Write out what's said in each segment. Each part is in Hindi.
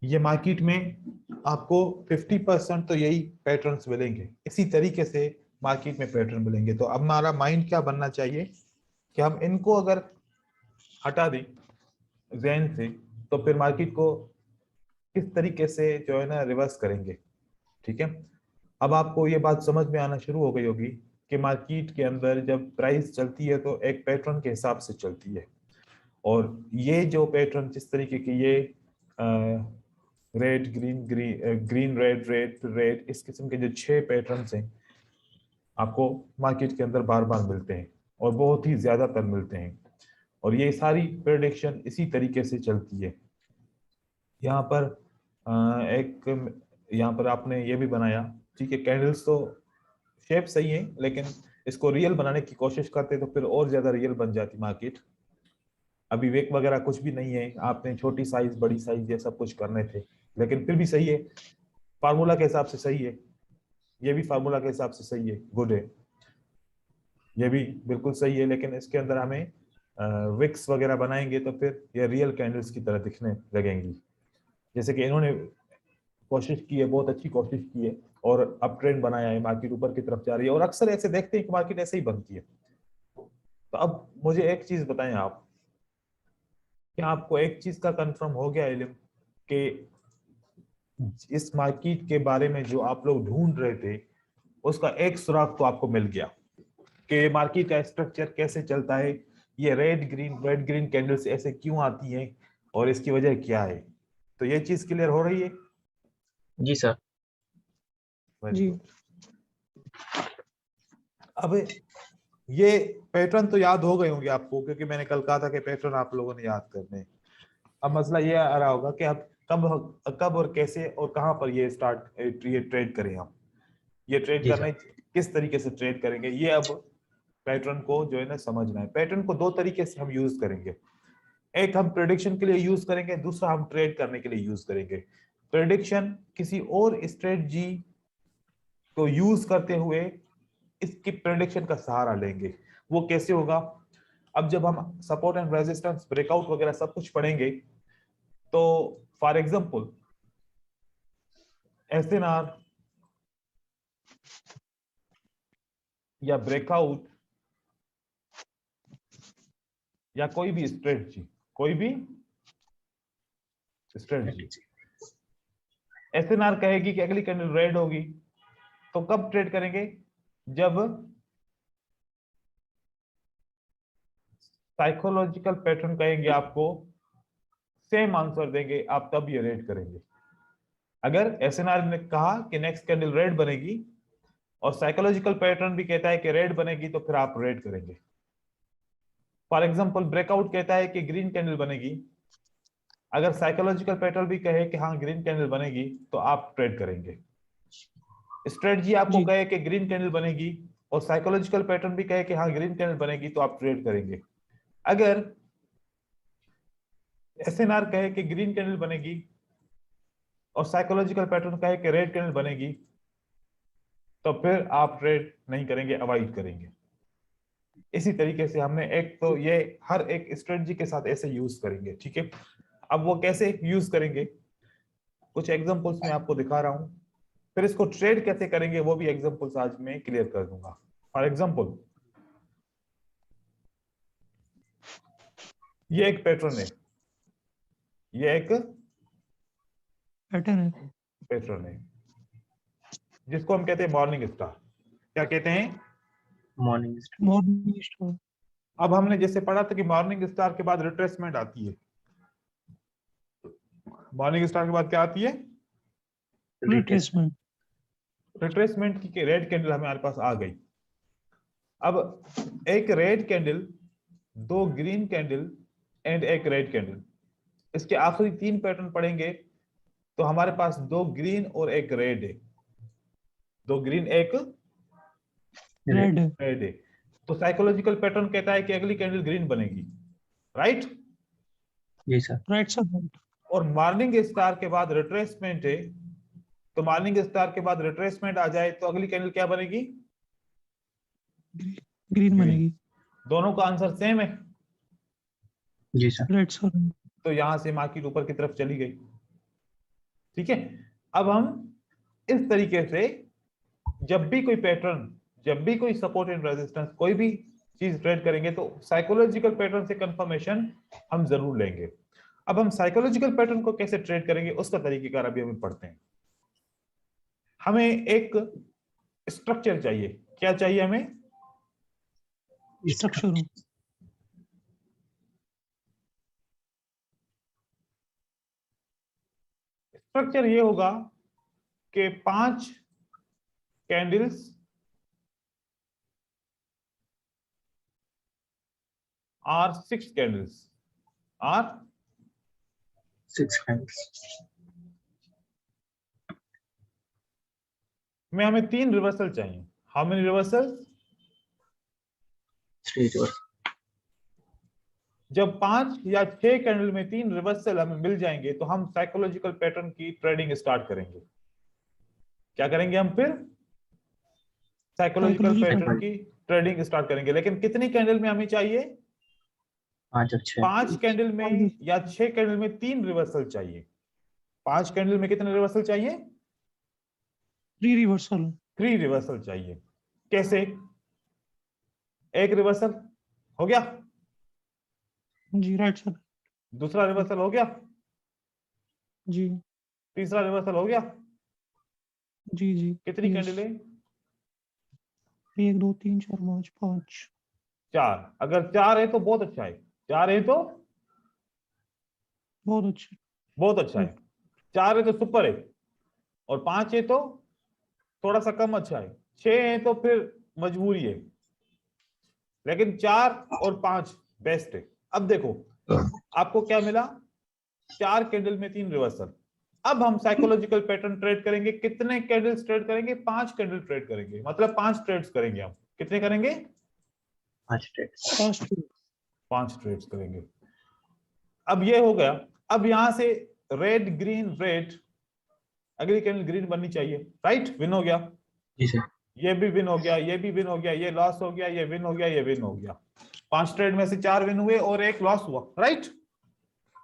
ये मार्केट में आपको 50% तो यही पैटर्न्स मिलेंगे, इसी तरीके से मार्केट में पैटर्न मिलेंगे। तो अब हमारा माइंड क्या बनना चाहिए कि हम इनको अगर हटा दें जहन से, तो फिर मार्केट को किस तरीके से जो है ना रिवर्स करेंगे। ठीक है, अब आपको ये बात समझ में आना शुरू हो गई होगी कि मार्केट के अंदर जब प्राइस चलती है तो एक पैटर्न के हिसाब से चलती है, और ये जो पैटर्न जिस तरीके के ये red green green green red red red, इस किस्म के जो 6 पैटर्न्स हैं आपको मार्केट के अंदर बार बार मिलते हैं, और बहुत ही ज्यादातर मिलते हैं, और ये सारी प्रेडिक्शन इसी तरीके से चलती है। यहाँ पर एक यहाँ पर आपने ये भी बनाया, ठीक है, कैंडल्स तो शेप सही है, लेकिन इसको रियल बनाने की कोशिश करते तो फिर और ज्यादा रियल बन जाती मार्केट। अभी वेक वगैरह कुछ भी नहीं है, आपने छोटी साइज बड़ी साइज ये सब कुछ करने थे, लेकिन फिर भी सही है, फार्मूला के हिसाब से सही है, ये भी फार्मूला के हिसाब से सही है, गुड है, ये भी बिल्कुल सही है। लेकिन इसके अंदर हमें विक्स वगैरह बनाएंगे तो फिर ये रियल कैंडल्स की तरह दिखने लगेंगी, जैसे कि इन्होंने कोशिश की है, बहुत अच्छी कोशिश की है, और अप ट्रेंड बनाया है, मार्केट ऊपर की तरफ जा रही है, और अक्सर ऐसे देखते हैं कि मार्केट ऐसे ही बनती है। तो अब मुझे एक चीज बताएं आप, क्या आपको एक चीज का कंफर्म हो गया इल्म कि इस मार्केट के बारे में जो आप लोग ढूंढ रहे थे उसका एक सुराग तो आपको मिल गया कि मार्केट का स्ट्रक्चर कैसे चलता है, ये रेड ग्रीन कैंडल्स ऐसे क्यों आती हैं और इसकी वजह क्या है। तो ये चीज क्लियर हो रही है? जी सर। Very good. अब ये पैटर्न तो याद हो गए होंगे आपको, क्योंकि मैंने कल कहा था कि पैटर्न आप लोगों ने याद करने हैं। अब मसला ये आ रहा होगा कि अब कब और कैसे और कहां पर ये ट्रेड करें हम, ये ट्रेड जी करने सर। किस तरीके से ट्रेड करेंगे, ये अब पैटर्न को जो है ना समझना है। पैटर्न को 2 तरीके से हम यूज करेंगे, एक हम प्रेडिक्शन के लिए यूज करेंगे, दूसरा हम ट्रेड करने के लिए यूज करेंगे। प्रेडिक्शन किसी और स्ट्रेटजी को यूज करते हुए इसकी प्रेडिक्शन का सहारा लेंगे। वो कैसे होगा? अब जब हम सपोर्ट एंड रेजिस्टेंस ब्रेकआउट वगैरह सब कुछ पढ़ेंगे, तो फॉर एग्जांपल एसएनआर या ब्रेकआउट या कोई भी स्ट्रेटजी एसएनआर कहेगी कि अगली कैंडल रेड होगी, तो कब ट्रेड करेंगे? जब साइकोलॉजिकल पैटर्न कहेंगे आपको, सेम आंसर देंगे आप, तब ये रेड करेंगे। अगर एसएनआर ने कहा कि नेक्स्ट कैंडल रेड बनेगी और साइकोलॉजिकल पैटर्न भी कहता है कि रेड बनेगी, तो फिर आप रेड करेंगे। फॉर एग्जांपल ब्रेकआउट कहता है कि ग्रीन कैंडल बनेगी, अगर साइकोलॉजिकल पैटर्न भी कहे कि हाँ ग्रीन कैंडल बनेगी, तो आप ट्रेड करेंगे। स्ट्रेटजी आपको कहे कि ग्रीन कैंडल बनेगी और साइकोलॉजिकल पैटर्न भी कहे कि हाँ ग्रीन कैंडल बनेगी, तो आप ट्रेड करेंगे। अगर एसएनआर कहे कि ग्रीन कैंडल बनेगी और साइकोलॉजिकल पैटर्न कहे कि रेड कैंडल बनेगी, तो फिर आप ट्रेड नहीं करेंगे, अवॉइड करेंगे। इसी तरीके से हमने एक तो ये हर एक स्ट्रेटजी के साथ ऐसे यूज करेंगे, ठीक है। अब वो कैसे यूज करेंगे, कुछ एग्जांपल्स मैं आपको दिखा रहा हूं, फिर इसको ट्रेड कैसे करेंगे वो भी एग्जांपल्स आज मैं क्लियर कर दूंगा। फॉर एग्जांपल ये एक पैटर्न है, ये एक पैटर्न है जिसको हम कहते हैं मॉर्निंग स्टार। क्या कहते हैं? Morning star. अब हमने जैसे पढ़ा था कि मॉर्निंग स्टार के बाद रिट्रेसमेंट आती है, मॉर्निंग स्टार के बाद क्या आती है? रिट्रेसमेंट। रिट्रेसमेंट की रेड कैंडल हमारे पास आ गई। अब एक red candle, 2 green candle and एक रेड कैंडल, इसके आखिरी 3 पैटर्न पढ़ेंगे तो हमारे पास 2 ग्रीन और एक रेड है, 2 ग्रीन एक रेड है। तो साइकोलॉजिकल पैटर्न कहता है कि अगली कैंडल ग्रीन बनेगी, राइट? जी सर। Right sir. और मॉर्निंग स्टार के बाद रिट्रेसमेंट है, तो मॉर्निंग स्टार के बाद रिट्रेसमेंट आ जाए तो अगली कैंडल क्या बनेगी? ग्रीन बनेगी। दोनों का आंसर सेम है। जी सर। Right sir. तो यहां से मार्केट ऊपर की तरफ चली गई। ठीक है। अब हम इस तरीके से जब भी कोई पैटर्न, जब भी कोई सपोर्ट एंड रेजिस्टेंस, कोई भी चीज ट्रेड करेंगे तो साइकोलॉजिकल पैटर्न से कंफर्मेशन हम जरूर लेंगे। अब हम साइकोलॉजिकल पैटर्न को कैसे ट्रेड करेंगे उसका तरीकेकार अभी हम पढ़ते हैं। हमें एक स्ट्रक्चर चाहिए। क्या चाहिए हमें? स्ट्रक्चर। स्ट्रक्चर ये होगा कि 5 कैंडल्स और 6 कैंडल्स और 6 कैंडल्स में हमें 3 रिवर्सल चाहिए। How many reversal? 3 रिवर्सल। जब 5 या 6 कैंडल में 3 रिवर्सल हमें मिल जाएंगे तो हम साइकोलॉजिकल पैटर्न की ट्रेडिंग स्टार्ट करेंगे। क्या करेंगे हम फिर? साइकोलॉजिकल पैटर्न की ट्रेडिंग स्टार्ट करेंगे। लेकिन कितनी कैंडल में हमें चाहिए? 5 कैंडल में या 6 कैंडल में 3 रिवर्सल चाहिए। 5 कैंडल में कितने रिवर्सल चाहिए? 3 रिवर्सल। 3 रिवर्सल चाहिए। कैसे? एक रिवर्सल हो गया जी, राइट सर। दूसरा रिवर्सल हो गया जी। तीसरा रिवर्सल हो गया। जी जी। कितनी कैंडल है? 1 2 3 4 5 5। 4। अगर 4 है तो बहुत अच्छा है। 4 है तो बहुत अच्छा। बहुत अच्छा है। 4 है तो सुपर है। और 5 है तो थोड़ा सा कम अच्छा है। 6 है तो फिर मजबूरी है। लेकिन 4 और 5 बेस्ट है। अब देखो आपको क्या मिला? 4 कैंडल में 3 रिवर्सल। अब हम साइकोलॉजिकल पैटर्न ट्रेड करेंगे। कितने कैंडल्स ट्रेड करेंगे? 5 कैंडल ट्रेड करेंगे। मतलब 5 ट्रेड्स करेंगे हम। कितने करेंगे? 5 ट्रेड। 5 ट्रेड्स करेंगे। अब ये हो गया। अब यहां से रेड ग्रीन रेड, अगली कैंडल ग्रीन बननी चाहिए। राइट? विन हो गया। जी सर। ये भी विन हो गया, ये भी विन हो गया, ये लॉस हो गया, ये विन हो गया, ये विन हो गया। 5 ट्रेड में से 4 विन हुए और 1 लॉस हुआ। राइट?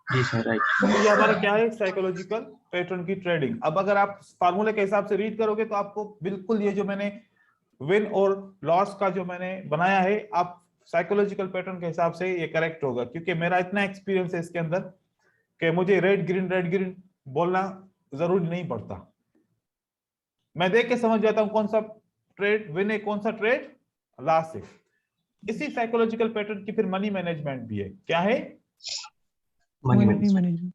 जी सर, राइट। तो ये हमारा क्या है? साइकोलॉजिकल पैटर्न की ट्रेडिंग। अब अगर आप फार्मूले के हिसाब से रीड करोगे तो आपको बिल्कुल ये जो मैंने विन और लॉस का जो मैंने बनाया है, आप साइकोलॉजिकल पैटर्न के हिसाब से ये करेक्ट होगा। क्योंकि मेरा इतना एक्सपीरियंस है इसके अंदर कि मुझे रेड ग्रीन बोलना जरूरी नहीं पड़ता। मैं देख के समझ जाता हूं कौन सा ट्रेड विन है, कौन सा ट्रेड लॉस है। इसी साइकोलॉजिकल पैटर्न की फिर मनी मैनेजमेंट भी है। क्या है? Money management.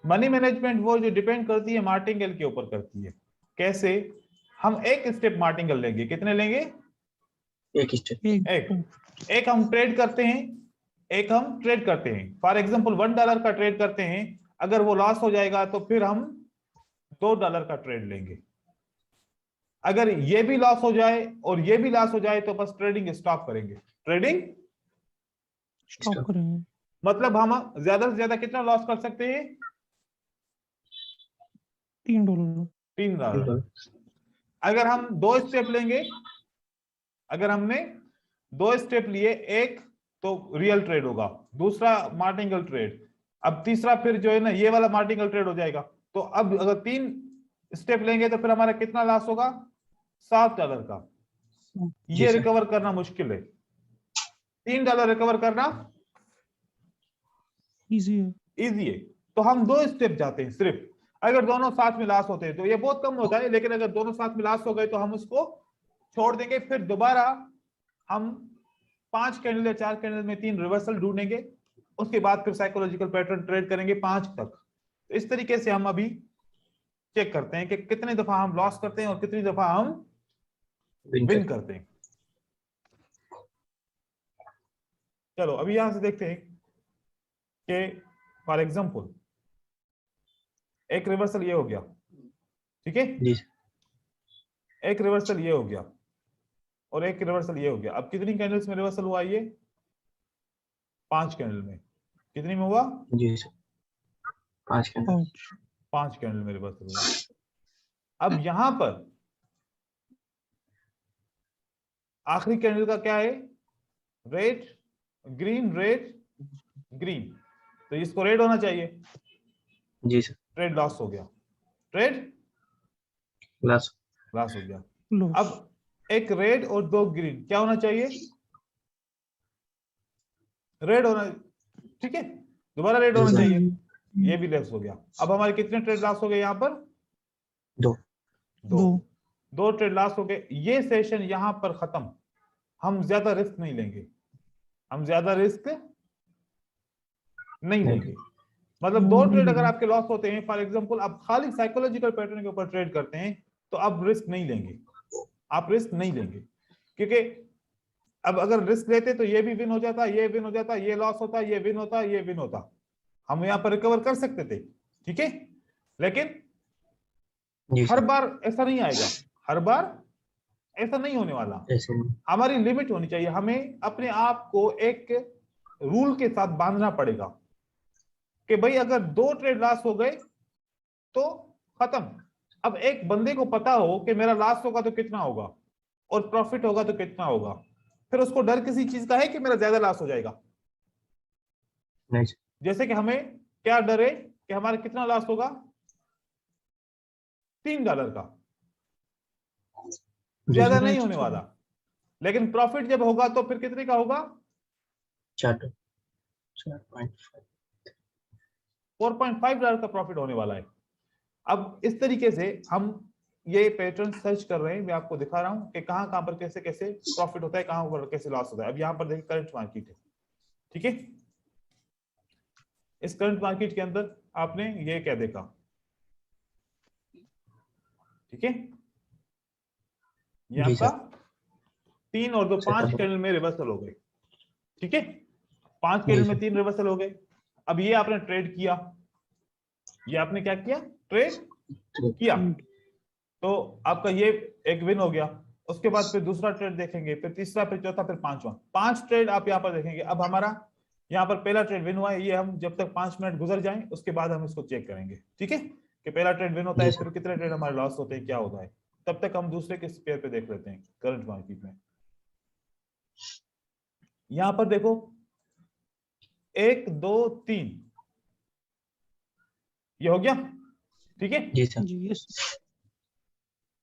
मनी मैनेजमेंट वो जो डिपेंड करती है मार्टिंगेल के ऊपर करती है। कैसे? हम एक स्टेप मार्टिंगेल लेंगे। कितने लेंगे? एक स्टेप। एक हम ट्रेड करते हैं, एक हम ट्रेड करते हैं। फॉर एग्जांपल $1 का ट्रेड करते हैं। अगर वो लॉस हो जाएगा तो फिर हम $2 का ट्रेड लेंगे। अगर ये भी लॉस हो जाए और ये भी लॉस हो जाए तो बस ट्रेडिंग स्टॉप करेंगे। ट्रेडिंग स्टॉप करेंगे। मतलब हम ज्यादा से ज्यादा कितना लॉस कर सकते हैं? $3। $3। अगर हम 2 स्टेप लेंगे, अगर हमने 2 स्टेप लिए, एक तो रियल ट्रेड होगा, दूसरा मार्टिंगल ट्रेड, अब तीसरा फिर जो है ना ये वाला मार्टिंगल ट्रेड हो जाएगा। तो अब अगर 3 स्टेप लेंगे तो फिर हमारा कितना लॉस होगा? $7 का। ये रिकवर करना मुश्किल है। $3 रिकवर करना इजी है। इजी है। तो हम 2 स्टेप जाते हैं सिर्फ। अगर दोनों साथ में लॉस होते हैं तो ये बहुत कम होता है, लेकिन अगर दोनों साथ में लॉस हो गए तो हम उसको छोड़ देंगे। फिर दोबारा हम 5 कैंडल या 4 कैंडल में 3 रिवर्सल ढूंढेंगे। उसके बाद फिर साइकोलॉजिकल पैटर्न ट्रेड करेंगे 5 तक। तो इस तरीके से हम अभी चेक करते हैं कि कितने दफा हम लॉस करते हैं और कितनी दफा हम विन करते हैं। चलो अभी यहां से देखते हैं कि फॉर एग्जांपल एक रिवर्सल ये हो गया। ठीक है? एक रिवर्सल ये हो गया और एक रिवर्सल ये हो गया। अब कितनी कैंडल्स में रिवर्सल हुआ? ये 5 कैंडल में। कितनी में हुआ? जी सर, 5 कैंडल। 5 कैंडल में रिवर्सल हुआ। अब यहां पर आखिरी कैंडल का क्या है? Red green red green. तो इसको रेड होना चाहिए। जी सर। ट्रेड लॉस हो गया। ट्रेड लॉस लॉस हो गया। लॉस। अब एक रेड और दो ग्रीन, क्या होना चाहिए? रेड होना, ठीक है, दोबारा रेड होना जी, चाहिए, जी, ये भी लेस हो गया। अब हमारे कितने ट्रेड लॉस हो गए यहाँ पर? दो दो ट्रेड लॉस हो गए। ये सेशन यहाँ पर खत्म। हम ज्यादा रिस्क नहीं लेंगे, हम ज्यादा रिस्क नहीं लेंगे। मतलब दो ट्रेड अगर आपके लॉस होते हैं, फॉर एग्जांपल आप खाली साइकोलॉजिकल पैटर्न के ऊपर ट्रेड करते हैं, तो आप रिस्क नहीं लेंगे, आप रिस्क नहीं लेंगे। क्योंकि अब अगर रिस्क लेते तो ये भी विन हो जाता, ये विन हो जाता, ये लॉस होता, ये विन होता, ये विन होता, हम यहाँ पर रिकवर कर सकते थे, ठीक है। लेकिन हर बार ऐसा नहीं आएगा, हर बार ऐसा नहीं होने वाला। हमारी लिमिट होनी चाहिए, हमें अपने आप को एक रूल के साथ बांधना पड़ेगा कि भाई अगर दो ट्रेड लॉस हो गए तो खत्म। अब एक बंदे को पता हो कि मेरा लॉस होगा तो कितना होगा और प्रॉफिट होगा तो कितना होगा, फिर उसको डर किसी चीज का है कि मेरा ज्यादा लॉस हो जाएगा? जैसे कि हमें क्या डर है कि हमारा कितना लॉस होगा? $3 का, ज्यादा नहीं होने वाला। लेकिन प्रॉफिट जब होगा तो फिर कितने का होगा? 4.5 डॉलर का प्रॉफिट होने वाला है। अब इस तरीके से हम ये पैटर्न सर्च कर रहे हैं, मैं आपको दिखा रहा हूं कि कहां कहां पर कैसे कैसे प्रॉफिट होता है, कहां पर कैसे लॉस होता है। अब यहां पर देखिए करंट मार्केट है, ठीक है। इस करंट मार्केट के अंदर आपने ये क्या देखा, ठीक है, ये आपका 3 और 2 5 कैंडल में रिवर्सल हो गए, ठीक है। 5 कैंडल में 3 रिवर्सल हो गए। अब ये आपने ट्रेड किया, ये आपने क्या किया? ट्रेड किया, तो आपका ये एक विन हो गया। उसके बाद फिर दूसरा ट्रेड देखेंगे, फिर तीसरा, फिर चौथा, फिर पांचवा। 5 ट्रेड आप यहाँ पर देखेंगे। अब हमारा यहाँ पर पहला ट्रेड विन हुआ है, ये हम जब तक 5 मिनट गुजर जाएं उसके बाद हम इसको चेक करेंगे, ठीक है, कि पहला ट्रेड विन होता है, फिर कितने ट्रेड हमारे लॉस होते हैं, क्या होता है। तब तक हम दूसरे के पेयर पे देख लेते हैं करंट मार्केट में। यहां पर देखो 1 2 3, ये हो गया, ठीक है जी सर।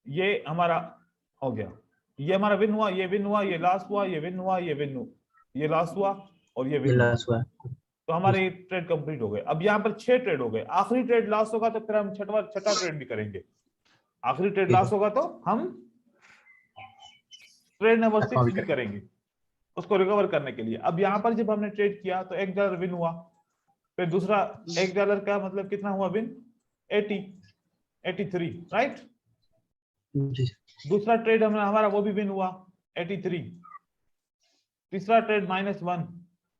ये हमारा हो गया, ये हमारा विन हुआ, ये विन हुआ, ये लॉस हुआ, ये विन हुआ, ये विन हुआ, ये लॉस हुआ और ये विन हुआ। तो हमारे ट्रेड कंप्लीट हो गए। अब यहाँ पर 6 ट्रेड हो गए। आखिरी ट्रेड लॉस होगा तो फिर हम छठा ट्रेड भी करेंगे। आखिरी ट्रेड लॉस होगा तो हम ट्रेड नंबर 6 भी करेंगे उसको रिकवर करने के लिए। अब यहाँ पर जब हमने ट्रेड किया तो $1 विन हुआ, फिर दूसरा $1 का मतलब कितना हुआ विन? 83, राइट। दूसरा ट्रेड हमारा वो भी विन हुआ 83। तीसरा ट्रेड -1।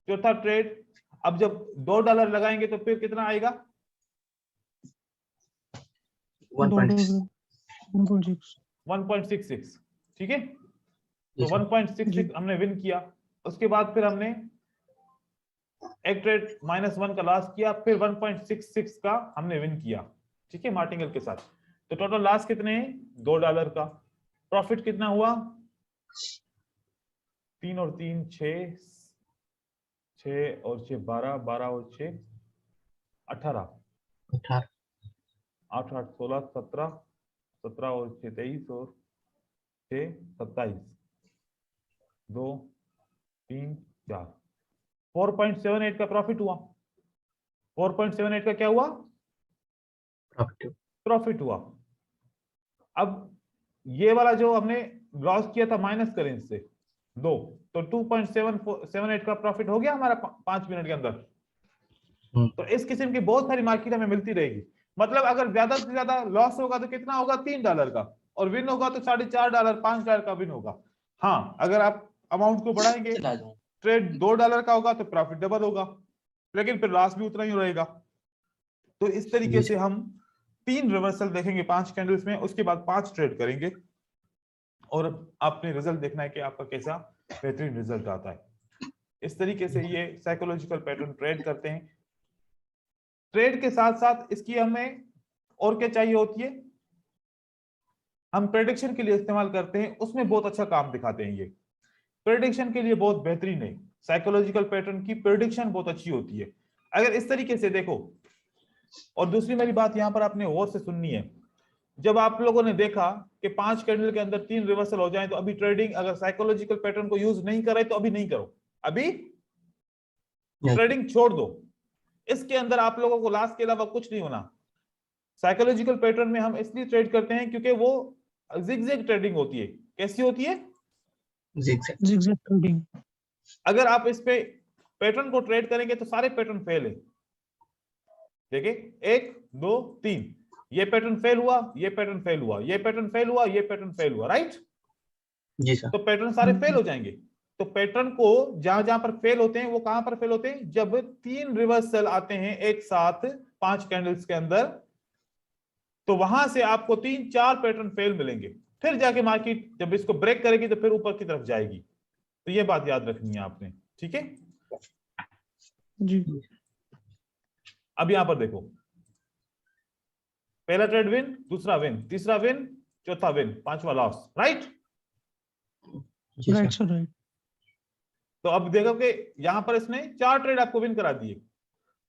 चौथा ट्रेड, अब जब $2 लगाएंगे तो फिर कितना आएगा? 1.66, ठीक है। तो 1.66 हमने विन किया। उसके बाद फिर हमने एक ट्रेड -1 का लॉस किया, फिर 1.66 का हमने विन किया, ठीक है, मार्टिंगल के साथ। तो टोटल लॉस कितने हैं? $2 का। प्रॉफिट कितना हुआ? 3 और 3 6, 6 और 6 12, 12 और 6 18, 8 8 16 17, 17 और 6 23 और 6 27, 2 3 4, 4.78 का प्रॉफिट हुआ। 4.78 का क्या हुआ? प्रॉफिट हुआ। अब ये वाला जो हमने लॉस किया था माइनस करें इससे 2, तो 2.78 का प्रॉफिट हो गया हमारा 5 मिनट के अंदर। तो इस किस्म की बहुत सारी मार्केट हमें मिलती रहेगी। मतलब अगर ज्यादा से ज्यादा लॉस होगा तो कितना होगा? $3 का, और विन होगा तो $4.5 $5 का विन होगा। हाँ, अगर आप अमाउंट को बढ़ाएंगे, ट्रेड $2 का होगा तो प्रॉफिट डबल होगा, लेकिन फिर लॉस भी उतना ही रहेगा। तो इस तरीके से हम 3 रिवर्सल देखेंगे 5 कैंडल्स में, उसके बाद 5 ट्रेड करेंगे और आपने रिजल्ट देखना है कि आपका कैसा बेहतरीन रिजल्ट आता है। इस तरीके से ये साइकोलॉजिकल पैटर्न ट्रेड करते हैं। ट्रेड के साथ साथ इसकी हमें और क्या चाहिए होती है? हम प्रेडिक्शन के लिए इस्तेमाल करते हैं, उसमें बहुत अच्छा काम दिखाते हैं। ये प्रेडिक्शन के लिए बहुत बेहतरीन है। साइकोलॉजिकल पैटर्न की प्रेडिक्शन बहुत अच्छी होती है अगर इस तरीके से देखो। और दूसरी मेरी बात यहां पर आपने गौर से सुननी है जब आप लोगों ने देखा कि 5 कैंडल के अंदर 3 रिवर्सल हो जाए तो अभी ट्रेडिंग, अगर साइकोलॉजिकल पैटर्न को यूज नहीं कर रहे तो अभी नहीं करो, अभी ट्रेडिंग छोड़ दो। इसके अंदर आप लोगों को लॉस के अलावा कुछ नहीं होना। साइकोलॉजिकल पैटर्न में हम इसलिए ट्रेड करते हैं क्योंकि वो जिगजैग ट्रेडिंग होती है। कैसी होती है? Zigzag trading. अगर आप इस पे पैटर्न को ट्रेड करेंगे तो सारे पैटर्न फेल है। देखिए 1 2 3, ये पैटर्न फेल हुआ, ये पैटर्न फेल हुआ, ये पैटर्न फेल हुआ, ये पैटर्न फेल हुआ, राइट? जी सर। तो पैटर्न सारे फेल हो जाएंगे। तो पैटर्न को जहां जहां पर फेल होते हैं वो कहां पर फेल होते हैं? जब 3 रिवर्सल आते हैं एक साथ 5 कैंडल्स के अंदर, तो वहां से आपको 3-4 पैटर्न फेल मिलेंगे। फिर जाके मार्केट जब इसको ब्रेक करेगी तो फिर ऊपर की तरफ जाएगी। तो ये बात याद रखनी है आपने, ठीक है जी। अब यहां पर देखो, पहला ट्रेड विन, दूसरा विन, तीसरा विन, चौथा विन, पांचवा loss, right? Right sir, right. तो अब देखो कि यहां पर इसने 4 ट्रेड आपको विन करा दिए।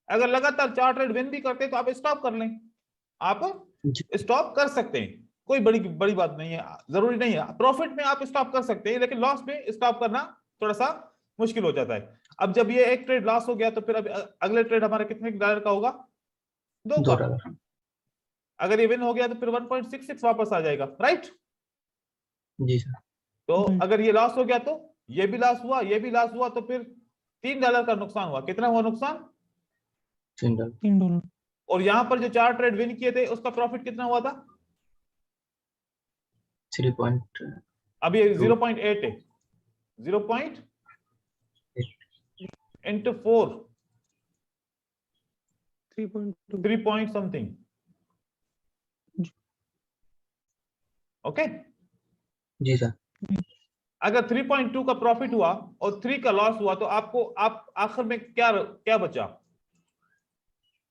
अगर लगातार 4 ट्रेड विन भी करते तो आप स्टॉप कर लें, आप स्टॉप कर सकते हैं, कोई बड़ी बात नहीं है, जरूरी नहीं है। प्रॉफिट में आप स्टॉप कर सकते हैं, लेकिन लॉस में स्टॉप करना थोड़ा सा मुश्किल हो जाता है। अब जब ये एक ट्रेड लॉस हो गया तो फिर अब अगले ट्रेड हमारा कितने डॉलर का होगा? 2 का। अगर ये विन हो गया तो फिर 1.66 वापस आ जाएगा, राइट? जी सर। तो अगर ये लॉस हो गया तो ये भी लॉस हुआ, ये भी लॉस हुआ, तो फिर $3 का नुकसान हुआ। कितना हुआ नुकसान? $3। और यहां पर जो 4 ट्रेड विन किए थे उसका प्रॉफिट कितना हुआ था? 3. अब ये 0.8 है, 0. into 4, 3.2। 3 point something, okay? जी सर। अगर 3.2 का प्रॉफिट हुआ और 3 का लॉस हुआ तो आपको आखिर में क्या बचा?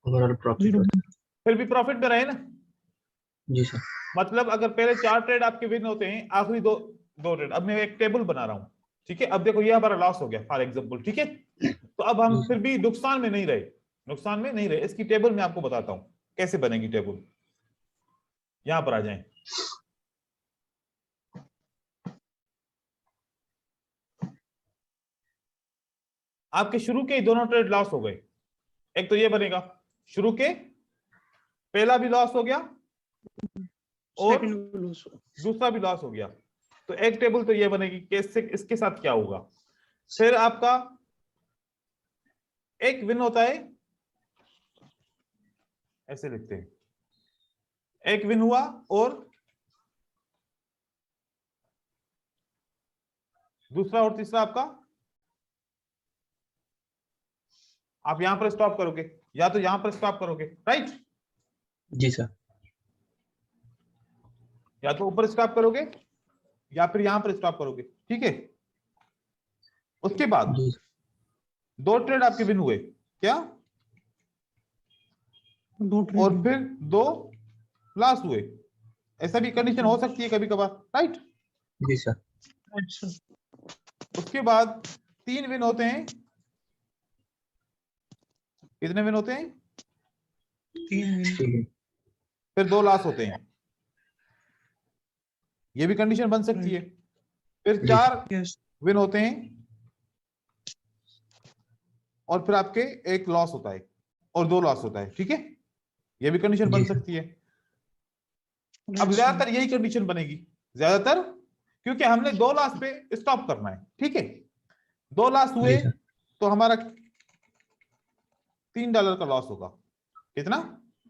Overall profit. फिर भी प्रॉफिट में रहे ना? जी सर। मतलब अगर पहले 4 ट्रेड आपके विन होते हैं, आखिरी दो ट्रेड। अब मैं एक टेबल बना रहा हूं, ठीक है? अब देखो ये हमारा लॉस हो गया फॉर एग्जांपल, ठीक है? तो अब हम फिर भी नुकसान में नहीं रहे, इसकी टेबल मैं आपको बताता हूं कैसे बनेगी टेबल। यहां पर आ जाएं, आपके शुरू के दोनों ट्रेड लॉस हो गए। एक तो ये बनेगा, शुरू के पहला भी लॉस हो गया और दूसरा भी लॉस हो गया। तो एक टेबल तो ये बनेगी कि इसके साथ क्या होगा। फिर आपका एक विन होता है, ऐसे लिखते हैं, एक विन हुआ और दूसरा और तीसरा आपका, आप यहां पर स्टॉप करोगे या तो यहां पर स्टॉप करोगे, राइट? जी सर। या तो ऊपर स्टॉप करोगे या फिर यहां पर स्टॉप करोगे, ठीक है? उसके बाद 2 ट्रेड आपके विन हुए, क्या? 2 ट्रेड और फिर 2 लॉस हुए। ऐसा भी कंडीशन हो सकती है कभी कभार, राइट? जी सर। उसके बाद 3 विन होते हैं। कितने विन होते हैं? 3 विन। फिर 2 लॉस होते हैं। ये भी कंडीशन बन सकती है। फिर 4 विन होते हैं और फिर आपके 1 लॉस होता है और 2 लॉस होता है, ठीक है? ये भी कंडीशन बन सकती है। अब ज्यादातर यही कंडीशन बनेगी, ज्यादातर, क्योंकि हमने 2 लॉस पे स्टॉप करना है, ठीक है? 2 लॉस हुए तो हमारा $3 का लॉस होगा। कितना?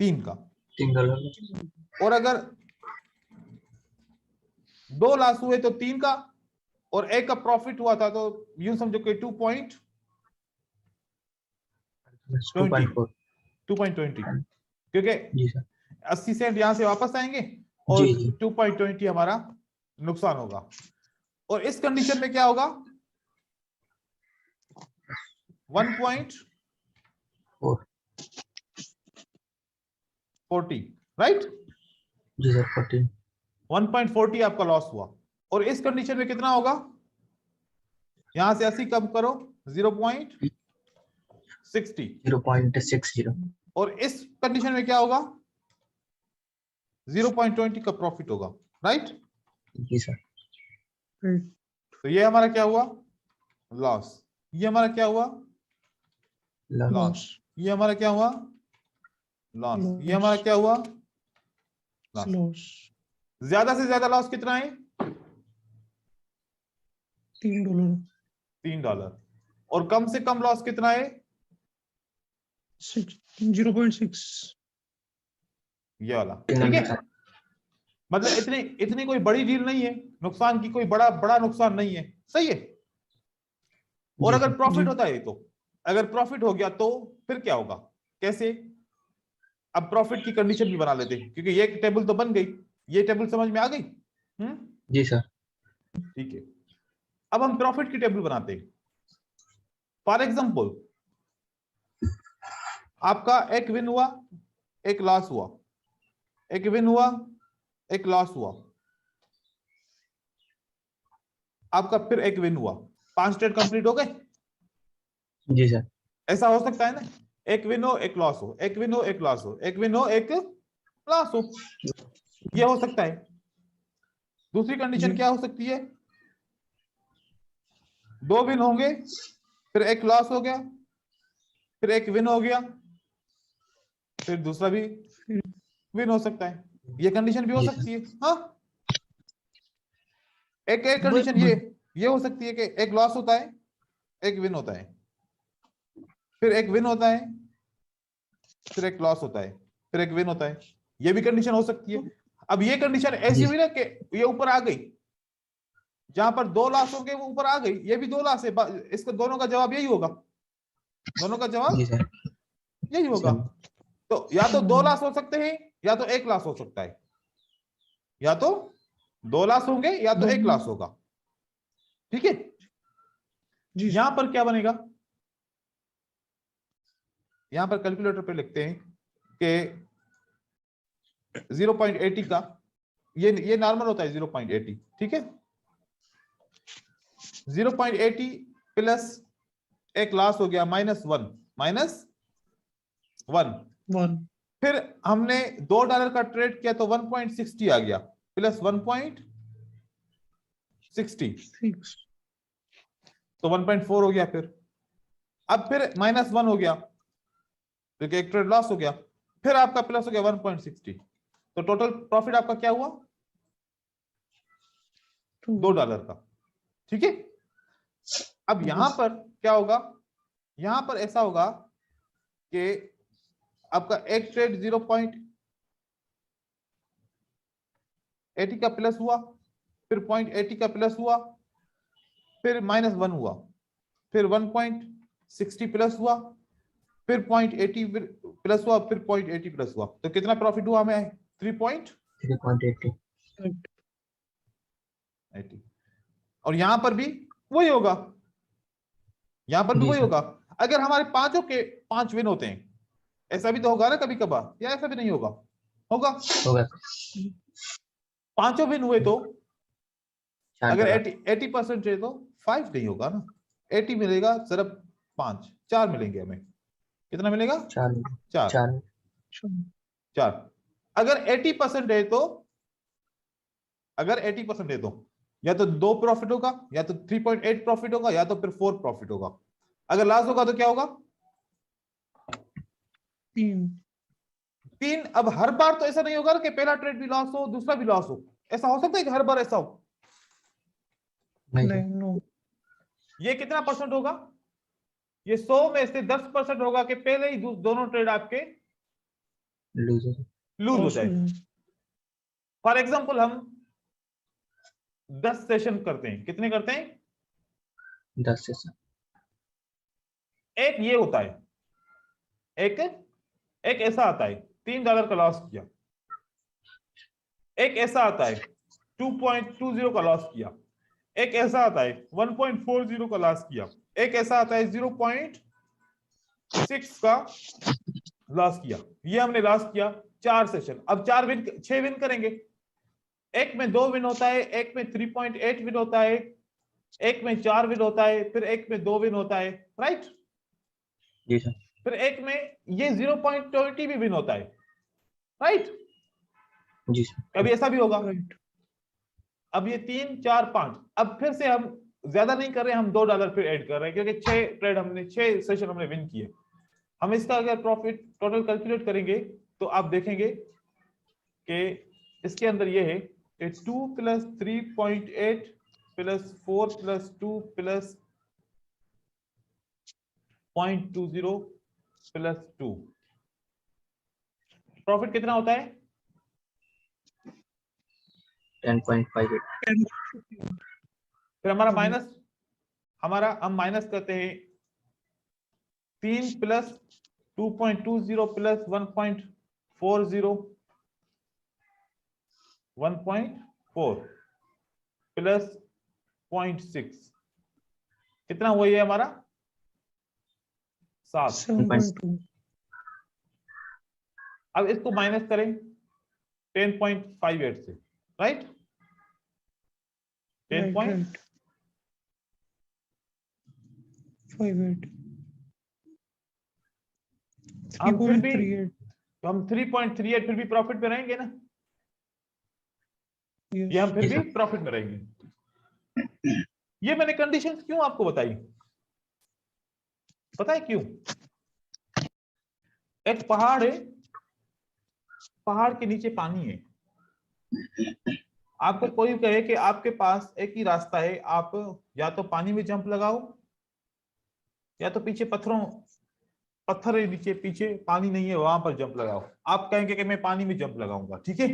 3 का। $3। और अगर 2 लॉस हुए तो 3 का और 1 का प्रॉफिट हुआ था, तो यूं समझो कि 2.20, 2.20, क्योंकि 80 सेंट यहां से वापस आएंगे और 2.20 हमारा नुकसान होगा। और इस कंडीशन में क्या होगा? 1.40, राइट? जी सर। 40। 1.40 आपका लॉस हुआ। और इस कंडीशन में कितना होगा? यहां से 80 कम करो, 0.60। 0.60। और इस कंडीशन में क्या होगा? 0.20 का प्रॉफिट होगा, राइट? जी सर। तो ये हमारा क्या हुआ? लॉस। ये हमारा क्या हुआ? लॉस। ये हमारा क्या हुआ? लॉस। ये हमारा क्या हुआ? लॉस। लॉस ज्यादा से ज्यादा लॉस कितना है? $3 $3। और कम से कम लॉस कितना है? 0.6 ये वाला, ठीक है? मतलब इतनी कोई बड़ी डील नहीं है, नुकसान की कोई बड़ा नुकसान नहीं है, सही है? और अगर प्रॉफिट होता है तो, अगर प्रॉफिट हो गया तो फिर क्या होगा, कैसे? अब प्रॉफिट की कंडीशन भी बना लेते हैं, क्योंकि ये टेबल तो बन गई, ये टेबल समझ में आ गई? जी सर। ठीक है, अब हम प्रॉफिट की टेबल बनाते हैं। फॉर एग्जांपल, आपका एक विन हुआ, एक लॉस हुआ, एक विन हुआ, एक लॉस हुआ, आपका फिर एक विन हुआ, 5 ट्रेड कंप्लीट हो गए? जी सर। ऐसा हो सकता है ना, एक विन हो एक लॉस हो, एक विन हो एक लॉस हो, एक विन हो एक लॉस हो, ये हो सकता है। दूसरी कंडीशन क्या हो सकती है? 2 विन होंगे, फिर एक लॉस हो गया, फिर एक विन हो गया, फिर दूसरा भी विन हो सकता है, ये कंडीशन भी हो सकती है। हाँ, एक कंडीशन ये हो सकती है कि एक लॉस होता है, एक विन होता है, फिर एक विन होता है, फिर एक लॉस होता है, फिर एक विन होता है, ये भी कंडीशन हो सकती है। अब ये कंडीशन ऐसी हुई ना कि ये ऊपर आ गई, जहां पर 2 लॉस होंगे वो ऊपर आ गई, ये भी 2 लॉस है, इसका दोनों का जवाब यही होगा, दोनों का जवाब यही होगा। तो या तो 2 लॉस हो सकते हैं, या तो 1 लॉस हो सकता है, या तो 2 लॉस होंगे या तो 1 लॉस होगा, ठीक है? यहां पर क्या बनेगा, यहां पर कैलकुलेटर पे लिखते हैं कि 0.80 का, ये नॉर्मल होता है 0.80, ठीक है? 0.80 प्लस एक लॉस हो गया -1 फिर हमने $2 का ट्रेड किया तो 1.60 आ गया, प्लस 1.60 तो 1.4 हो गया। अब फिर -1 हो गया क्योंकि एक ट्रेड लॉस हो गया, फिर आपका प्लस हो गया 1.60, तो टोटल प्रॉफिट आपका क्या हुआ? $2 का, ठीक है? अब यहां पर क्या होगा, यहां पर ऐसा होगा कि आपका एक ट्रेड 0.80 का प्लस हुआ, फिर 0.80 का प्लस हुआ, फिर -1 हुआ, फिर 1.60 प्लस हुआ, फिर 0.80 प्लस हुआ, फिर 0.80 प्लस हुआ, तो कितना प्रॉफिट हुआ हमें? 3.80। और यहां पर भी वही होगा, यहां पर भी वही होगा। अगर हमारे पांचों के 5 विन होते हैं, ऐसा भी तो होगा ना कभी कभार, या ऐसा भी नहीं होगा? होगा। पांचों विन हुए तो अगर 80% है तो 5 नहीं होगा ना, 80 मिलेगा सिर्फ 5, 4 मिलेंगे हमें। कितना मिलेगा? 4। अगर 80% है तो, अगर 80% है तो या तो 2 प्रॉफिट होगा, या तो 3.8 प्रॉफिट होगा, या तो फिर 4 प्रॉफिट होगा। अगर लॉस होगा तो क्या होगा? 3। अब हर बार तो ऐसा नहीं होगा ना कि पहला ट्रेड भी लॉस हो दूसरा भी लॉस हो, ऐसा हो सकता है कि हर बार ऐसा हो? नहीं। ये कितना परसेंट होगा? ये 100 में से 10% होगा कि पहले ही दोनों ट्रेड आपके लूज हो जाए। फॉर एग्जांपल हम 10 सेशन करते हैं, कितने करते हैं? 10 सेशन। एक ये होता है, एक ऐसा आता है $3 का लॉस किया, एक ऐसा आता है 2.20 का लॉस किया, एक ऐसा आता है 1.40 का लॉस किया, एक ऐसा आता है 0.6 का लॉस किया। ये हमने लॉस किया 4 सेशन। अब 6 विन करेंगे, एक में 2 विन होता है, एक में 3.8 विन होता है, एक में 4 विन होता है, फिर एक में 2 विन होता है, राइट? जी सर। फिर एक में ये 0.20 भी विन होता है, राइट? जी सर। कभी ऐसा भी होगा। राइट। अब ये 3 4 5, अब फिर से हम ज्यादा नहीं कर रहे हैं, हम $2 फिर ऐड कर रहे हैं क्योंकि 6 सेशन हमने विन किए। हम इसका अगर प्रॉफिट टोटल कैलकुलेट करेंगे तो आप देखेंगे कि इसके अंदर ये है कि 2 + 3.8 + 4 + 2 + 0.20 + 2, प्रॉफिट कितना होता है? 10.58। फिर हमारा माइनस, हम माइनस करते हैं 3 + 2.20 + 1.40 1.4 + 0.6, कितना हुआ ये हमारा? 7। 7.2। अब इसको माइनस करें 10.58 से, राइट? 10 राइट 58। हम फिर भी 3.38। तो हम 3.38 फिर भी प्रॉफिट में रहेंगे ना? ये हम फिर Yes, भी sir. प्रॉफिट में रहेंगे। ये मैंने कंडीशंस क्यों आपको बताई, पता है क्यों? एक पहाड़ है, पहाड़ के नीचे पानी है। आपको कोई कहे कि आपके पास एक ही रास्ता है, आप या तो पानी में जंप लगाओ या तो पीछे पत्थर है नीचे, पीछे पानी नहीं है वहां पर जंप लगाओ। आप कहेंगे कि मैं पानी में जंप लगाऊंगा, ठीक है?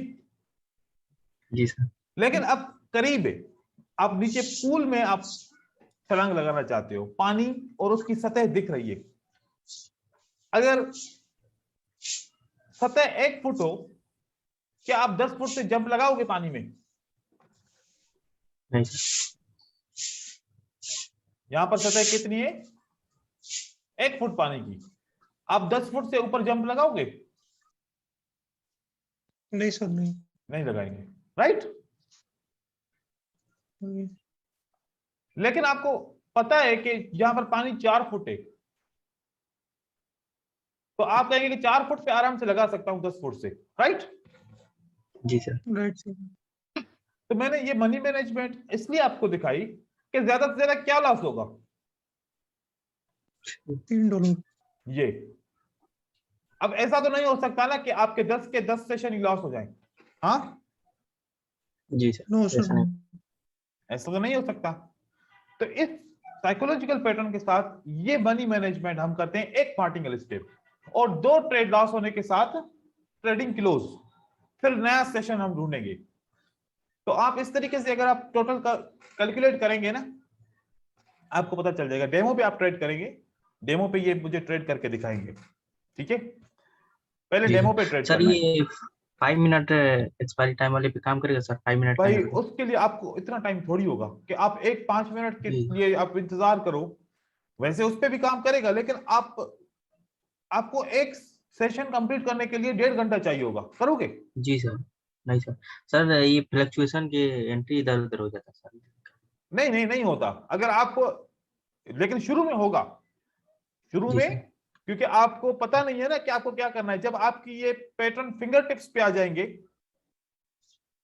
जी सर। लेकिन अब करीब है, आप नीचे पूल में आप छलांग लगाना चाहते हो, पानी और उसकी सतह दिख रही है। अगर सतह 1 फुट हो, क्या आप 10 फुट से जंप लगाओगे पानी में? नहीं सर। यहां पर सतह कितनी है? 1 फुट पानी की। आप 10 फुट से ऊपर जंप लगाओगे? नहीं सर, नहीं। नहीं लगाएंगे, राइट? लेकिन आपको पता है कि यहां पर पानी 4 फुट है, तो आप कहेंगे कि 4 फुट पे आराम से लगा सकता हूं 10 फुट से, राइट? जी सर। Right sir. तो मैंने ये मनी मैनेजमेंट इसलिए आपको दिखाई कि ज्यादा से ज्यादा क्या लॉस होगा? $3। ये अब ऐसा तो नहीं हो सकता ना कि आपके 10 के 10 सेशन ही लॉस हो जाए। हाँ, जी सर। नो ऐसा सर, नहीं। ऐसा तो नहीं हो सकता। तो इस साइकोलॉजिकल पैटर्न के साथ ये मनी मैनेजमेंट हम करते हैं एक पार्टिकल स्टेप, और 2 ट्रेड लॉस होने के साथ ट्रेडिंग क्लोज, फिर नया सेशन हम ढूंढेंगे। तो आप इस तरीके से अगर आप टोटल कैलकुलेट करेंगे ना, आपको पता चल जाएगा। डेमो पे आप ट्रेड करेंगे, डेमो पे ये मुझे ट्रेड करके दिखाएंगे, ठीक है? पहले जी डेमो सर। पे ट्रेड सर करना है। ये 5 मिनट एक्सपायरी टाइम वाले पे काम करेगा सर? 5 मिनट भाई टाइम पे? उसके लिए आपको इतना टाइम थोड़ी होगा कि आप एक 5 मिनट के जी। लिए आप इंतजार करो। वैसे उस पे भी काम करेगा, लेकिन आपको एक सेशन कंप्लीट करने के लिए 1.5 घंटा चाहिए होगा, करोगे? जी सर। नहीं सर। सर ये फ्लक्चुएशन के एंट्री इधर उधर हो जाता है सर। नहीं नहीं नहीं होता अगर आपको, लेकिन शुरू में होगा, शुरू जी में, सर। क्योंकि आपको पता नहीं है ना कि आपको क्या करना है। जब आपकी ये पैटर्न फिंगर टिप्स पे आ जाएंगे,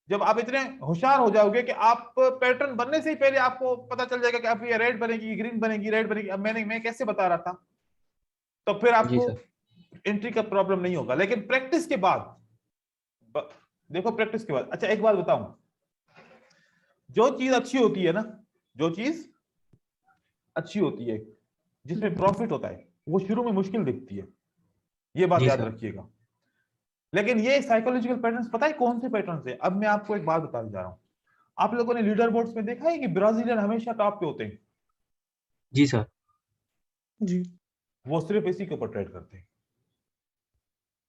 जब आप इतने होशियार हो जाओगे कि आप पैटर्न बनने से ही पहले आपको पता चल जाएगा कि अब ये रेड बनेगी, ग्रीन बनेगी, रेड बनेगी। अब मैं कैसे बता रहा था, तो फिर जी आपको सर। एंट्री का प्रॉब्लम नहीं होगा। लेकिन प्रैक्टिस के बाद देखो, प्रैक्टिस के बाद, अच्छा एक बात बताऊं, जो चीज अच्छी होती है ना, जो चीज अच्छी होती है, जिसमें प्रॉफिट होता है, वो शुरू में मुश्किल दिखती है, ये बात जी याद सर। रखिएगा। लेकिन ये साइकोलॉजिकल पैटर्न्स, पता है कौन से पैटर्न्स है? अब मैं आपको एक बात बताने जा रहा हूं। आप लोगों ने लीडर बोर्ड्स में देखा है कि ब्राजीलियन हमेशा टॉप पे होते हैं? जी सर। जी। वो सिर्फ इसी के ऊपर ट्रेड करते हैं।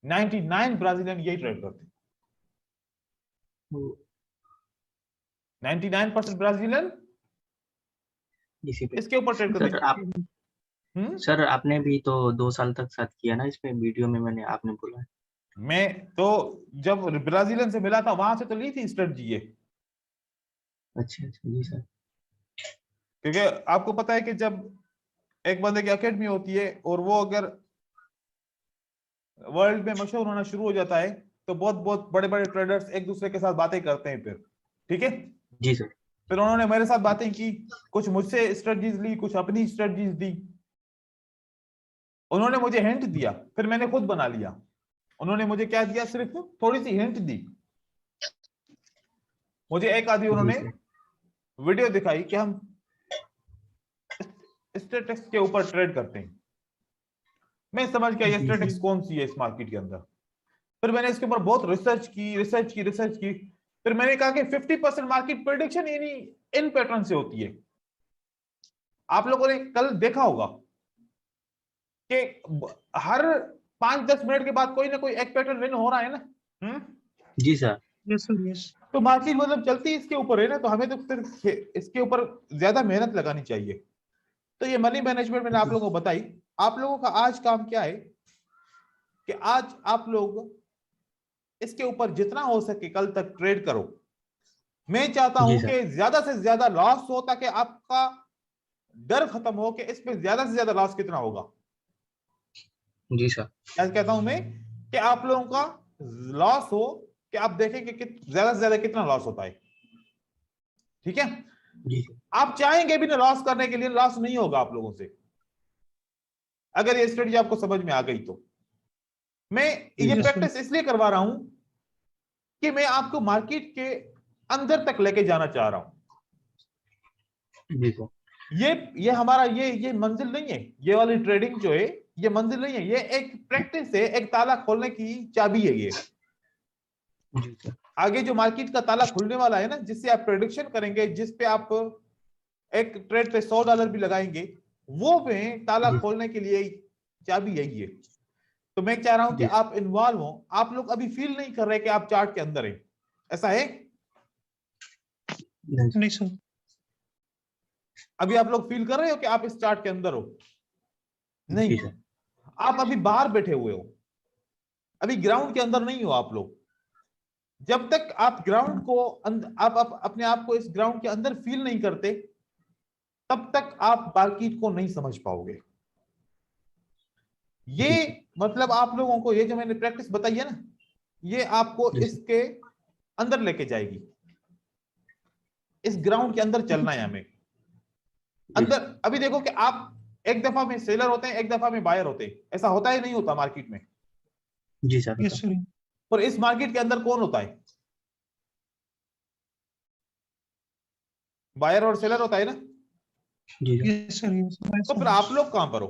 99 ब्राजीलियन यही ट्रेड करते हैं। 99% ब्राजीलियन इसी पे। इसके ऊपर ट्रेड करते सर आप हैं। सर आपने भी तो 2 साल तक साथ किया ना इसमें, वीडियो में मैंने आपने बोला है। मैं तो जब ब्राजीलियन से मिला था वहां से तो ली थी स्ट्रेटजी ये, अच्छा अच्छा। जी सर। क्योंकि आपको पता है कि जब एक बंदे की एकेडमी होती है और वो अगर वर्ल्ड में मशहूर होना शुरू हो जाता है, तो बहुत बहुत बड़े बड़े ट्रेडर्स एक दूसरे के साथ बातें करते हैं फिर, ठीक है। जी सर। फिर उन्होंने मेरे साथ बातें की, कुछ मुझसे स्ट्रेटजीज ली, कुछ अपनी स्ट्रेटजीज दी। उन्होंने मुझे हिंट दिया, फिर मैंने खुद बना लिया। उन्होंने मुझे क्या दिया, सिर्फ थोड़ी सी हिंट दी। मुझे एक आधी उन्होंने वीडियो दिखाई कि हम स्टेटिक्स के ऊपर ट्रेड करते हैं। मैं समझ गया ये स्टेटिक्स कौन सी है इस मार्केट के अंदर। फिर मैंने इसके ऊपर बहुत रिसर्च की। फिर मैंने कहा कि 50% मार्केट प्रेडिक्शन यानी इन पैटर्न से होती है। आप लोगों ने कल देखा होगा कि हर 5-10 मिनट के बाद कोई ना कोई एक पैटर्न विन हो रहा है ना। जी सर। Yes sir yes. तो मार्केट मतलब चलती इसके ऊपर है ना, तो हमें तो सिर्फ इसके ऊपर ज्यादा मेहनत लगानी चाहिए। तो ये मनी मैनेजमेंट मैंने आप लोगों को बताई। आप लोगों का आज काम क्या है कि आज आप लोग इसके ऊपर जितना हो सके कल तक ट्रेड करो। मैं चाहता हूं कि ज्यादा से ज्यादा लॉस हो, ताकि आपका डर खत्म हो कि इसमें ज्यादा से ज्यादा लॉस कितना होगा। जी सर। क्या कहता हूं मैं कि आप लोगों का लॉस हो कि आप देखें कि ज्यादा से ज्यादा कितना लॉस होता है, ठीक है। जी। आप चाहेंगे भी ना लॉस करने के लिए, लॉस नहीं होगा आप लोगों से, अगर ये स्ट्रेटजी आपको समझ में आ गई तो। मैं ये प्रैक्टिस इसलिए करवा रहा हूं कि मैं आपको मार्केट के अंदर तक लेके जाना चाह रहा हूं। जी सर। ये हमारा ये मंजिल नहीं है, ये वाली ट्रेडिंग जो है ये मंजिल नहीं है, ये एक प्रैक्टिस है, एक ताला खोलने की चाबी है ये। जी सर। आगे जो मार्केट का ताला खुलने वाला है ना, जिससे आप प्रेडिक्शन करेंगे, जिस पे आप एक ट्रेड पे $100 भी लगाएंगे, वो में ताला खोलने के लिए चाबी यही है। तो मैं चाह रहा हूं कि आप इन्वॉल्व हो। आप लोग अभी फील नहीं कर रहे कि आप चार्ट के अंदर हैं, ऐसा है? नहीं सर। अभी आप लोग फील कर रहे हो कि आप इस चार्ट के अंदर हो? नहीं, आप अभी बाहर बैठे हुए हो, अभी ग्राउंड के अंदर नहीं हो आप लोग। जब तक आप ग्राउंड को आप अपने आप को इस ग्राउंड के अंदर फील नहीं करते, तब तक आप मार्केट को नहीं समझ पाओगे। ये मतलब आप लोगों को ये जो मैंने प्रैक्टिस बताई है ना, ये आपको इसके अंदर लेके जाएगी। इस ग्राउंड के अंदर चलना है हमें अंदर। अभी देखो कि आप एक दफा में सेलर होते हैं, एक दफा में बायर होते हैं, ऐसा होता ही नहीं होता मार्केट में। जी सर। Yes sir. और इस मार्केट के अंदर कौन होता है? बायर और सेलर होता है ना। जी सर। Yes sir yes. तो फिर आप लोग कहां पर हो?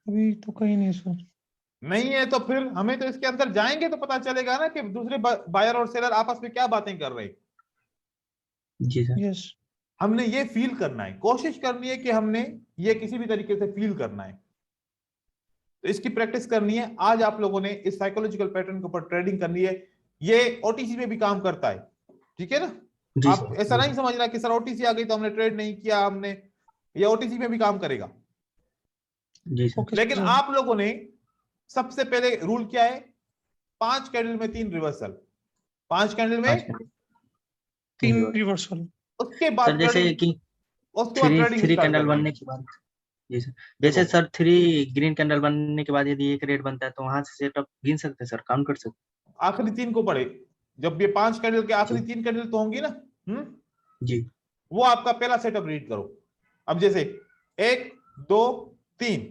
अभी तो कहीं नहीं सर। नहीं है तो फिर हमें तो इसके अंदर जाएंगे तो पता चलेगा ना कि दूसरे बायर और सेलर आपस में क्या बातें कर रहे हैं। जी सर। यस। हमने ये फील करना है, कोशिश करनी है कि हमने ये किसी भी तरीके से फील करना है। तो इसकी प्रैक्टिस करनी है। आज आप लोगों ने इस साइकोलॉजिकल पैटर्न के ऊपर ट्रेडिंग करनी है। ये ओटीसी में भी काम करता है, ठीक है ना। आप ऐसा नहीं समझना कि सर ओटीसी आ गई तो हमने ट्रेड नहीं किया हमने, ये ओटीसी में भी काम करेगा। जी सर। लेकिन आप लोगों ने सबसे पहले रूल क्या है? 5 कैंडल में 3 रिवर्सल, 5 कैंडल में 3 रिवर्सल। उसके बाद सर जैसे कि थ्री कैंडल बनने के बाद। जी सर। जैसे सर 3 ग्रीन कैंडल बनने के बाद यदि एक रेड बनता है तो वहां से सेटअप गिन सकते हैं सर, काउंट कर सकते? आखिरी 3 को पढ़े, जब ये 5 कैंडल के आखिरी 3 कैंडल तो होंगी ना। जी। वो आपका पहला सेटअप रीड करो। अब जैसे 1 2 3,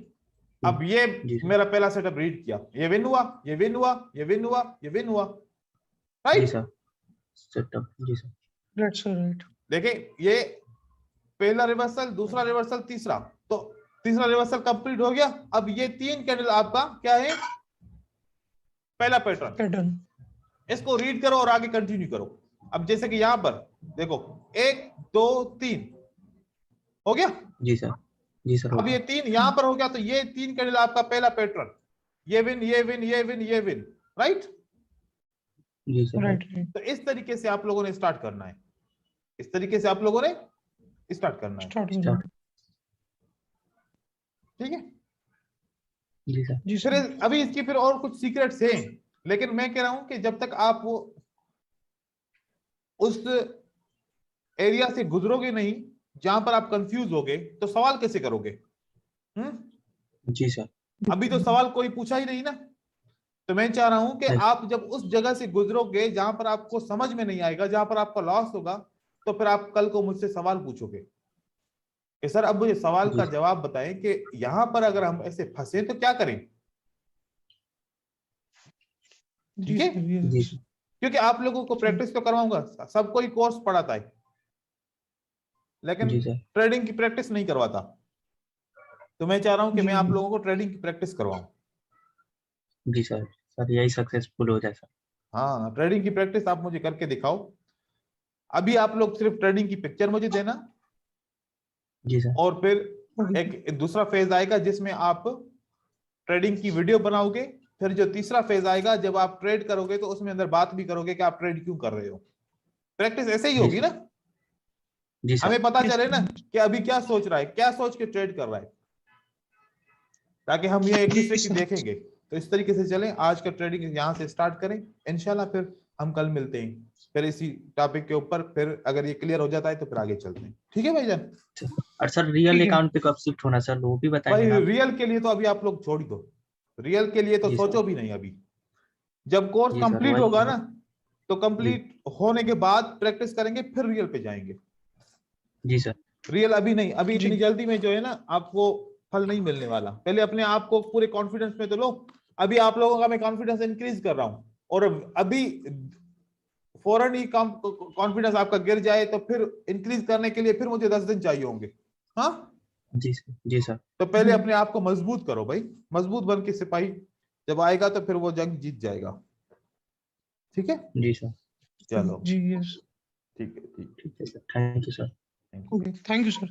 अब ये मेरा पहला सेटअप रीड किया, ये विन हुआ, ये विन हुआ, ये विन हुआ, ये विन हुआ, राइट? जी सर। सेटअप। जी सर। Right sir right. देखिए ये पहला रिवर्सल, दूसरा रिवर्सल, तीसरा, तो तीसरा रिवर्सल कंप्लीट हो गया। अब ये 3 कैंडल आपका क्या है? पहला पैटर्न। इसको रीड करो और आगे कंटिन्यू करो। अब जैसे कि यहां पर देखो 1 2 3 हो गया। जी सर। जी सर। अब ये 3 यहां पर हो गया, तो ये 3 कैंडल आपका पहला पैटर्न, ये विन, ये विन, ये विन, ये विन, राइट? जी सर। राइट। तो इस तरीके से आप लोगों ने स्टार्ट करना है, इस तरीके से आप लोगों ने स्टार्ट करना है, ठीक है जी सर। जी फिर सर। अभी इसकी फिर और कुछ सीक्रेट्स हैं, लेकिन मैं कह रहा हूं कि जब तक आप वो उस एरिया से गुजरोगे नहीं जहां पर आप कंफ्यूज होगे, तो सवाल कैसे करोगे? जी सर। अभी तो सवाल कोई पूछा ही नहीं ना। तो मैं चाह रहा हूं कि आप जब उस जगह से गुजरोगे जहां पर आपको समझ में नहीं आएगा, जहां पर आपका लॉस होगा, तो फिर आप कल को मुझसे सवाल पूछोगे कि सर अब मुझे सवाल का जवाब बताएं कि यहां पर अगर हम ऐसे फंसे तो क्या करें। ठीक है, क्योंकि आप लोगों को प्रैक्टिस तो करवाऊंगा, सब कोई कोर्स पढ़ाता है लेकिन ट्रेडिंग की प्रैक्टिस नहीं करवाता। तो मैं चाह रहा हूं कि मैं आप लोगों को ट्रेडिंग की प्रैक्टिस करवाऊं। जी सर, सर यही सक्सेसफुल हो जाए सर। हाँ, ट्रेडिंग की प्रैक्टिस आप मुझे करके दिखाओ। अभी आप लोग सिर्फ ट्रेडिंग की पिक्चर मुझे देना। जी सर। और फिर एक दूसरा फेज आएगा जिसमें आप ट्रेडिंग की वीडियो बनाओगे। फिर जो तीसरा फेज आएगा जब आप ट्रेड करोगे तो उसमें अंदर बात भी करोगे कि आप ट्रेड क्यों कर रहे हो। प्रैक्टिस ऐसे ही होगी ना। जी सर। हमें पता चले ना कि अभी क्या सोच रहा है, क्या सोच के ट्रेड कर रहा है, ताकि हम ये एक दूसरे की देखेंगे। तो इस तरीके से चलें, आज का ट्रेडिंग यहाँ से स्टार्ट करें इंशाल्लाह। फिर हम कल मिलते हैं फिर इसी टॉपिक के ऊपर। फिर अगर ये क्लियर हो जाता है तो फिर आगे चलते हैं। ठीक है भाईजान। और सर रियल अकाउंट पे कब शिफ्ट होना सर, वो भी बताएंगे भाई ना। रियल के लिए तो अभी आप लोग छोड़ दो, रियल के लिए तो सोचो भी नहीं अभी। जब कोर्स कंप्लीट होगा ना, तो कंप्लीट होने के बाद प्रैक्टिस करेंगे, फिर रियल पे जाएंगे। जी सर। रियल अभी नहीं, अभी इतनी जल्दी में जो है ना आपको फल नहीं मिलने वाला। पहले अपने आप को पूरे कॉन्फिडेंस में तो लो। अभी आप लोगों का मैं कॉन्फिडेंस इंक्रीज कर रहा हूं, और अभी फौरन ही कॉन्फिडेंस आपका गिर जाए तो फिर इंक्रीज करने के लिए फिर मुझे 10 दिन चाहिए होंगे। हाँ जी सर। जी सर। तो पहले अपने आप को मजबूत करो भाई। मजबूत बन के सिपाही जब आएगा तो फिर वो जंग जीत जाएगा। ठीक है जी सर। चलो जी यस ठीक है, ठीक ठीक है sir, thank you sir. Okay thank you sir.